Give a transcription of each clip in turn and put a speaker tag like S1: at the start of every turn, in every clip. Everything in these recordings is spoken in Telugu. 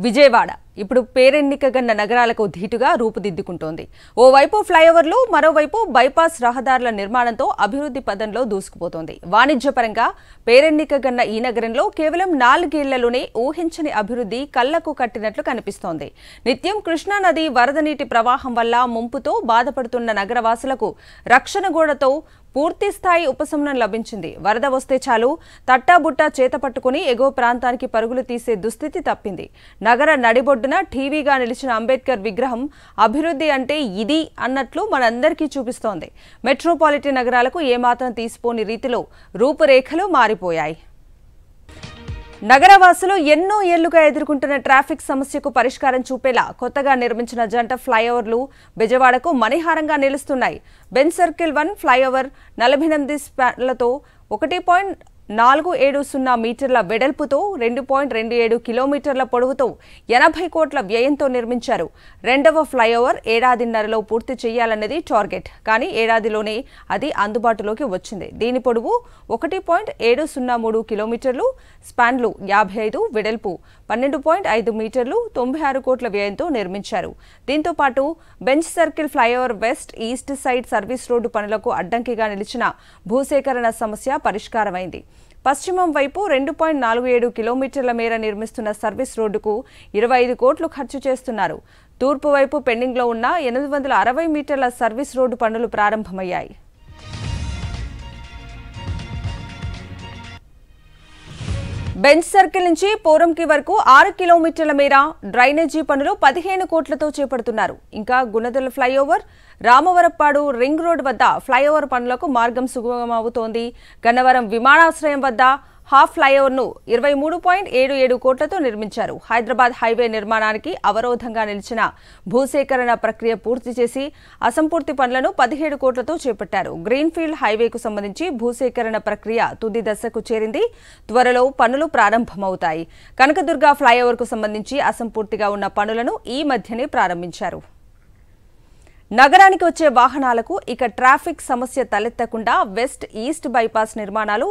S1: విజయవాడ ఇప్పుడు పేరెన్నికగన్న నగరాలకు ధీటుగా రూపుదిద్దుకుంటోంది. ఓవైపు ఫ్లైఓవర్లు, మరోవైపు బైపాస్ రహదారుల నిర్మాణంతో అభివృద్ధి పదంలో దూసుకుపోతోంది. వాణిజ్యపరంగా పేరెన్నికగన్న ఈ నగరంలో కేవలం 4 ఏళ్లలోనే ఊహించని అభివృద్ధి కళ్లకు కట్టినట్లు కనిపిస్తోంది. నిత్యం కృష్ణా నది వరద నీటి ప్రవాహం వల్ల ముంపుతో బాధపడుతున్న నగరవాసులకు రక్షణ గోడతో పూర్తి స్థాయి ఉపశమనం లభించింది. వరద వస్తే చాలు తట్టాబుట్టా చేత పట్టుకుని ఎగువ ప్రాంతానికి పరుగులు తీసే దుస్థితి తప్పింది. నగర నడిబొడ్డున టీవీగా నిలిచిన అంబేద్కర్ విగ్రహం అభివృద్ధి అంటే ఇది అన్నట్లు మనందరికీ చూపిస్తోంది. మెట్రోపాలిటన్ నగరాలకు ఏమాత్రం తీసిపోని రీతిలో రూపురేఖలు మారిపోయాయి. నగరవాసులు ఎన్నో ఏళ్లుగా ఎదుర్కొంటున్న ట్రాఫిక్ సమస్యకు పరిష్కారం చూపేలా కొత్తగా నిర్మించిన జంట ఫ్లైఓవర్లు బెజవాడకు మణిహారంగా నిలుస్తున్నాయి. బెంజ్ సర్కిల్ 1 ఫ్లైఓవర్ 48 స్పాన్లతో 1.470 మీటర్ల వెడల్పుతో 2.27 కిలోమీటర్ల పొడవుతో 80 కోట్ల వ్యయంతో నిర్మించారు. రెండవ ఫ్లైఓవర్ ఏడాదిన్నరలో పూర్తి చేయాలన్నది టార్గెట్. కానీ ఏడాదిలోనే అది అందుబాటులోకి వచ్చింది. దీని పొడవు 1.703 కిలోమీటర్లు, స్పాన్లు 55, వెడల్పు 12.5 మీటర్లు, 96 కోట్ల వ్యయంతో నిర్మించారు. దీంతో పాటు Benz circle flyover west east side service road పనులకు అడ్డంకిగా నిలిచిన భూసేకరణ సమస్య పరిష్కారమైంది. పశ్చిమం వైపు 2.47 కిలోమీటర్ల మేర నిర్మిస్తున్న సర్వీస్ రోడ్డుకు 25 కోట్లు ఖర్చు చేస్తున్నారు. తూర్పు వైపు పెండింగ్లో ఉన్న 860 మీటర్ల సర్వీస్ రోడ్డు పనులు ప్రారంభమయ్యాయి. బెంజ్ సర్కిల్ నుంచి పోరంకి వరకు 6 కిలోమీటర్ల మేర డ్రైనేజీ పనులు 15 కోట్లతో చేపడుతున్నారు. ఇంకా Gunadala flyover, Ramavarappadu ring road వద్ద ఫ్లైఓవర్ పనులకు మార్గం సుగమమవుతోంది. గన్నవరం విమానాశ్రయం వద్ద హాఫ్ ఫ్లైఓవర్ను 23.77 కోట్లతో నిర్మించారు. హైదరాబాద్ హైవే నిర్మాణానికి అవరోధంగా నిలిచిన భూసేకరణ ప్రక్రియ పూర్తి చేసి అసంపూర్తి పనులను 17 కోట్లతో చేపట్టారు. గ్రీన్ఫీల్డ్ హైవేకు సంబంధించి భూసేకరణ ప్రక్రియ తుది దశకు చేరింది. త్వరలో పనులు ప్రారంభమవుతాయి. కనకదుర్గ ఫ్లైఓవర్కు సంబంధించి అసంపూర్తిగా ఉన్న పనులను ఈ మధ్యనే ప్రారంభించారు. నగరానికి వచ్చే వాహనాలకు ఇక ట్రాఫిక్ సమస్య తలెత్తకుండా వెస్ట్ ఈస్ట్ బైపాస్ నిర్మాణాలు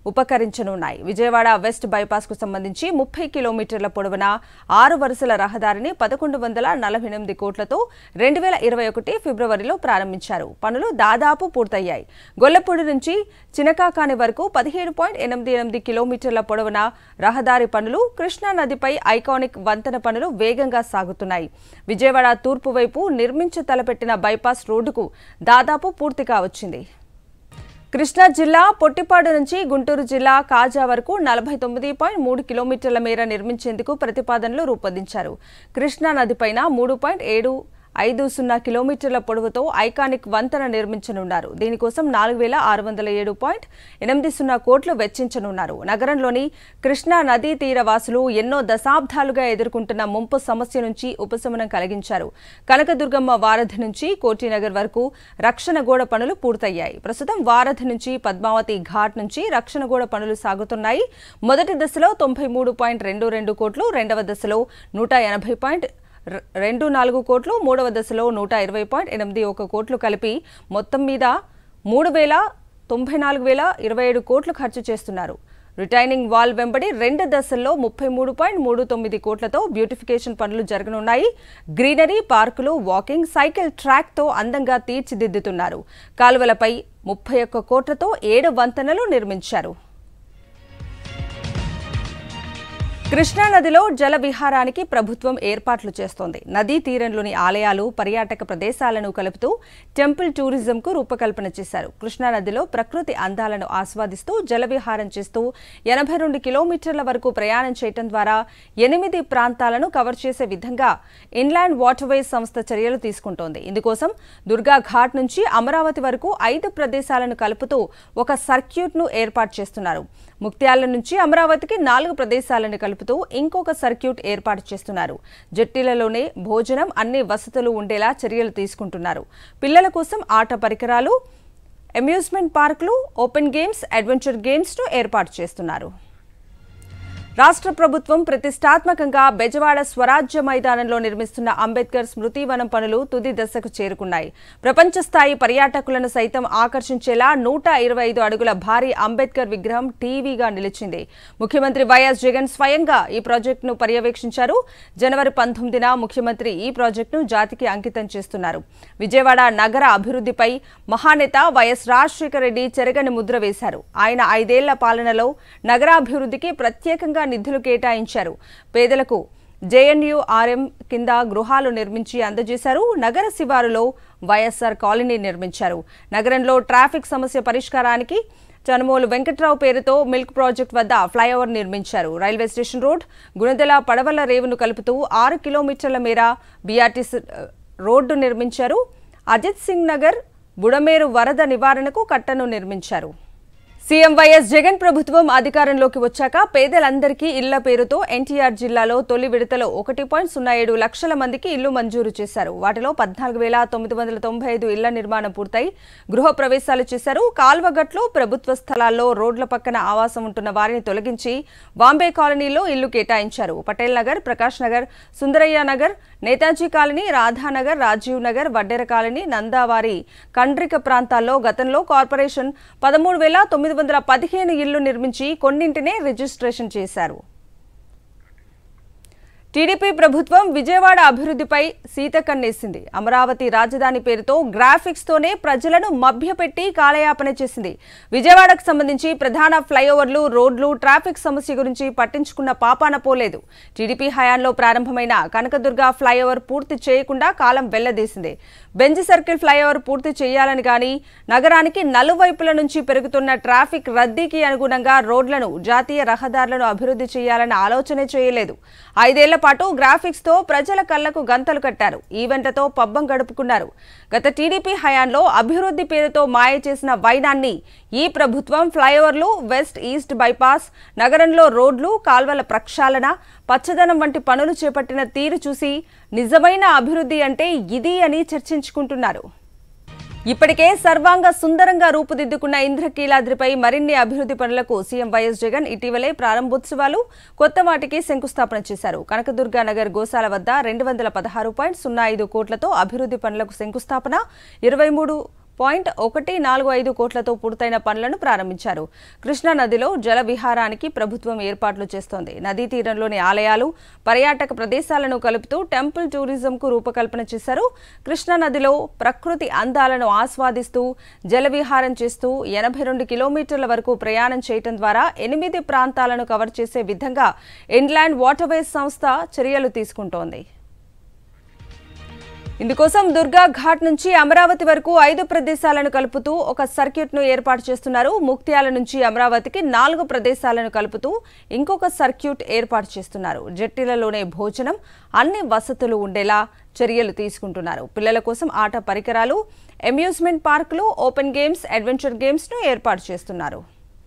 S1: ఉపకరించనున్నాయి. విజయవాడ వెస్ట్ బైపాస్ కు సంబంధించి 30 కిలోమీటర్ల పొడవున 6 వరుసల రహదారిని 1148 కోట్లతో 2021 ఫిబ్రవరిలో ప్రారంభించారు. పనులు దాదాపు పూర్తయ్యాయి. గొల్లపూడి నుంచి చినకాకాని వరకు 17.88 కిలోమీటర్ల పొడవున రహదారి పనులు, కృష్ణా నదిపై ఐకానిక్ వంతెన పనులు వేగంగా సాగుతున్నాయి. విజయవాడ తూర్పు వైపు నిర్మించ తలపెట్టిన బైపాస్ రోడ్డుకు దాదాపు పూర్తిగా వచ్చింది. కృష్ణా జిల్లా పొట్టిపాడు నుంచి గుంటూరు జిల్లా కాజా వరకు 49.3 కిలోమీటర్ల మేర నిర్మించేందుకు ప్రతిపాదనలు రూపొందించారు. కృష్ణా నదిపైన 3.750 కిలోమీటర్ల పొడవుతో ఐకానిక్ వంతెన నిర్మించనున్నారు. దీనికోసం 4607.80 కోట్లు వెచ్చించనున్నారు. నగరంలోని కృష్ణా నదీ తీర వాసులు ఎన్నో దశాబ్దాలుగా ఎదుర్కొంటున్న ముంపు సమస్య నుంచి ఉపశమనం కలిగించారు. కనకదుర్గమ్మ వారధి నుంచి కోటినగర్ వరకు రక్షణ గోడ పనులు పూర్తయ్యాయి. ప్రస్తుతం వారధి నుంచి పద్మావతి ఘాట్ నుంచి రక్షణ గోడ పనులు సాగుతున్నాయి. మొదటి దశలో 93.22 కోట్లు, రెండవ దశలో 180.24 కోట్లు, మూడవ దశలో 120.81 కోట్లు కలిపి మొత్తం మీద 3,94,027 కోట్లు ఖర్చు చేస్తున్నారు. రిటైనింగ్ వాల్ వెంబడి 2 దశల్లో 33.39 కోట్లతో బ్యూటిఫికేషన్ పనులు జరగనున్నాయి. గ్రీనరీ పార్కులు, వాకింగ్, సైకిల్ ట్రాక్తో అందంగా తీర్చిదిద్దుతున్నారు. కాలువలపై 31 కోట్లతో 7 వంతెనలు నిర్మించారు. కృష్ణా నదిలో జల విహారానికి ప్రభుత్వం ఏర్పాట్లు చేస్తోంది. నదీ తీరంలోని ఆలయాలు, పర్యాటక ప్రదేశాలను కలుపుతూ టెంపుల్ టూరిజంకు రూపకల్పన చేశారు. కృష్ణా నదిలో ప్రకృతి అందాలను ఆస్వాదిస్తూ జల విహారం చేస్తూ 82 కిలోమీటర్ల వరకు ప్రయాణం చేయడం ద్వారా 8 ప్రాంతాలను కవర్ చేసే విధంగా ఇన్లాండ్ వాటర్వేస్ సంస్థ చర్యలు తీసుకుంటోంది. ఇందుకోసం దుర్గా ఘాట్ నుంచి అమరావతి వరకు 5 ప్రదేశాలను కలుపుతూ ఒక సర్క్యూట్ను ఏర్పాటు చేస్తున్నారు. ముక్త్యాల నుంచి అమరావతికి 4 ప్రదేశాలను కలుపుతూ ఇంకొక సర్క్యూట్ ఏర్పాటు చేస్తున్నారు. జట్టీలలోనే భోజనం, అన్ని వసతులు ఉండేలా చర్యలు తీసుకుంటున్నారు. పిల్లల కోసం ఆట పరికరాలు, అమ్యూజ్మెంట్ పార్కులు, ఓపెన్ గేమ్స్, అడ్వెంచర్ గేమ్స్ ను ఏర్పాటు చేస్తున్నారు. రాష్ట్ర ప్రభుత్వం ప్రతిష్టాత్మకంగా బెజవాడ స్వరాజ్య మైదానంలో నిర్మిస్తున్న అంబేద్కర్ స్మృతివనం పనులు తుది దశకు చేరుకున్నాయి. ప్రపంచ స్థాయి పర్యాటకులను సైతం ఆకర్షించేలా 125 అడుగుల భారీ అంబేద్కర్ విగ్రహం టీవీగా నిలిచింది. ముఖ్యమంత్రి వైఎస్ జగన్ స్వయంగా ఈ ప్రాజెక్టును పర్యవేక్షించారు. జనవరి 19న ముఖ్యమంత్రి ఈ ప్రాజెక్టును జాతికి అంకితం చేస్తున్నారు. విజయవాడ నగర అభివృద్ధిపై మహానేత వైఎస్ రాజశేఖర రెడ్డి చెరగని ముద్ర వేశారు. ఆయన 5 ఏళ్ల పాలనలో నగరాభివృద్ధికి ప్రత్యేకంగా నిధులు కేటాయించారు. పేదలకు జేఎన్యూఆర్ఎం కింద గృహాలు నిర్మించి అందజేశారు. నగర శివారులో వైఎస్ఆర్ కాలనీ నిర్మించారు. నగరంలో ట్రాఫిక్ సమస్య పరిష్కారానికి చనుమోలు వెంకట్రావు పేరుతో మిల్క్ ప్రాజెక్ట్ వద్ద ఫ్లైఓవర్ నిర్మించారు. రైల్వే స్టేషన్ రోడ్ గుణదల పడవల రేవును కలుపుతూ 6 కిలోమీటర్ల మేర బీఆర్టీసీ రోడ్డు నిర్మించారు. అజిత్ సింగ్ నగర్ బుడమేరు వరద నివారణకు కట్టను నిర్మించారు. సీఎం వైఎస్ జగన్ ప్రభుత్వం అధికారంలోకి వచ్చాక పేదలందరికీ ఇళ్ల పేరుతో ఎన్టీఆర్ జిల్లాలో తొలి విడతలో 1.07 లక్షల మందికి ఇల్లు మంజూరు చేశారు. వాటిలో 14,995 ఇళ్ల నిర్మాణం పూర్తయి గృహ ప్రవేశాలు చేశారు. కాల్వగట్లు, ప్రభుత్వ స్థలాల్లో రోడ్ల పక్కన ఆవాసం ఉంటున్న వారిని తొలగించి బాంబే కాలనీలో ఇల్లు కేటాయించారు. పటేల్ నగర్, ప్రకాష్ నగర్, సుందరయ్య నగర్, నేతాజీ కాలనీ, రాధానగర్, రాజీవ్ నగర్, వడ్డెర నందావారి, కండ్రిక ప్రాంతాల్లో గతంలో కార్పొరేషన్ 13,915 ఇళ్లు నిర్మించి కొన్నింటినే రిజిస్ట్రేషన్ చేశారు. టీడీపీ ప్రభుత్వం విజయవాడ అభివృద్ధిపై సీతకన్నేసింది. అమరావతి రాజధాని పేరుతో గ్రాఫిక్స్ తోనే ప్రజలను మభ్యపెట్టి కాలయాపన చేసింది. విజయవాడకు సంబంధించి ప్రధాన ఫ్లైఓవర్లు, రోడ్లు, ట్రాఫిక్ సమస్య గురించి పట్టించుకున్న పాపాన పోలేదు. టీడీపీ హయాంలో ప్రారంభమైన కనకదుర్గ ఫ్లైఓవర్ పూర్తి చేయకుండా కాలం వెళ్లదీసింది. బెంజ్ సర్కిల్ ఫ్లైఓవర్ పూర్తి చేయాలని కానీ నగరానికి నలువైపుల నుంచి పెరుగుతున్న ట్రాఫిక్ రద్దీకి అనుగుణంగా రోడ్లను, జాతీయ రహదారులను అభివృద్ధి చేయాలన్న ఆలోచనే చేయలేదు. 5 ఏళ్ల పాటు గ్రాఫిక్స్ తో ప్రజల కళ్లకు గంతలు కట్టారు. ఈవెంట్లతో పబ్బం గడుపుకున్నారు. గత టీడీపీ హయాంలో అభివృద్ధి పేరుతో మాయ చేసిన వైనాన్ని ఈ ప్రభుత్వం ఫ్లైఓవర్లు, వెస్ట్ ఈస్ట్ బైపాస్, నగరంలో రోడ్లు, కాల్వల ప్రక్షాళన, పచ్చదనం వంటి పనులు చేపట్టిన తీరు చూసి నిజమైన అభివృద్ధి అంటే ఇది అని చర్చించుకుంటున్నారు. ఇప్పటికే సర్వాంగ సుందరంగా రూపుదిద్దుకున్న ఇంద్రకీలాద్రిపై మరిన్ని అభివృద్ధి పనులకు సీఎం వైఎస్ జగన్ ఇటీవలే ప్రారంభోత్సవాలు, కొత్త వాటికి శంకుస్థాపన చేశారు. కనకదుర్గ నగర్ గోశాల వద్ద 216.05 కోట్లతో అభివృద్ధి పనులకు శంకుస్థాపన, 23.145 కోట్లతో పూర్తయిన పనులను ప్రారంభించారు. కృష్ణా నదిలో జల విహారానికి ప్రభుత్వం ఏర్పాట్లు చేస్తోంది. నదీ తీరంలోని ఆలయాలు, పర్యాటక ప్రదేశాలను కలుపుతూ టెంపుల్ టూరిజంకు రూపకల్పన చేశారు. కృష్ణా నదిలో ప్రకృతి అందాలను ఆస్వాదిస్తూ జల విహారం చేస్తూ 82 కిలోమీటర్ల వరకు ప్రయాణం చేయడం ద్వారా 8 ప్రాంతాలను కవర్ చేసే విధంగా ఇన్లాండ్ వాటర్వేస్ సంస్థ చర్యలు తీసుకుంటోంది. ఇందుకోసం దుర్గా ఘాట్ నుంచి అమరావతి వరకు 5 ప్రదేశాలను కలుపుతూ ఒక సర్క్యూట్ ను ఏర్పాటు చేస్తున్నారు. ముక్త్యాల నుంచి అమరావతికి 4 ప్రదేశాలను కలుపుతూ ఇంకొక సర్క్యూట్ ఏర్పాటు చేస్తున్నారు. జట్టీలలోనే భోజనం, అన్ని వసతులు ఉండేలా చర్యలు తీసుకుంటున్నారు. పిల్లల కోసం ఆట పరికరాలు, అమ్యూజ్మెంట్ పార్కులు, ఓపెన్ గేమ్స్, అడ్వెంచర్ గేమ్స్ ను ఏర్పాటు చేస్తున్నారు.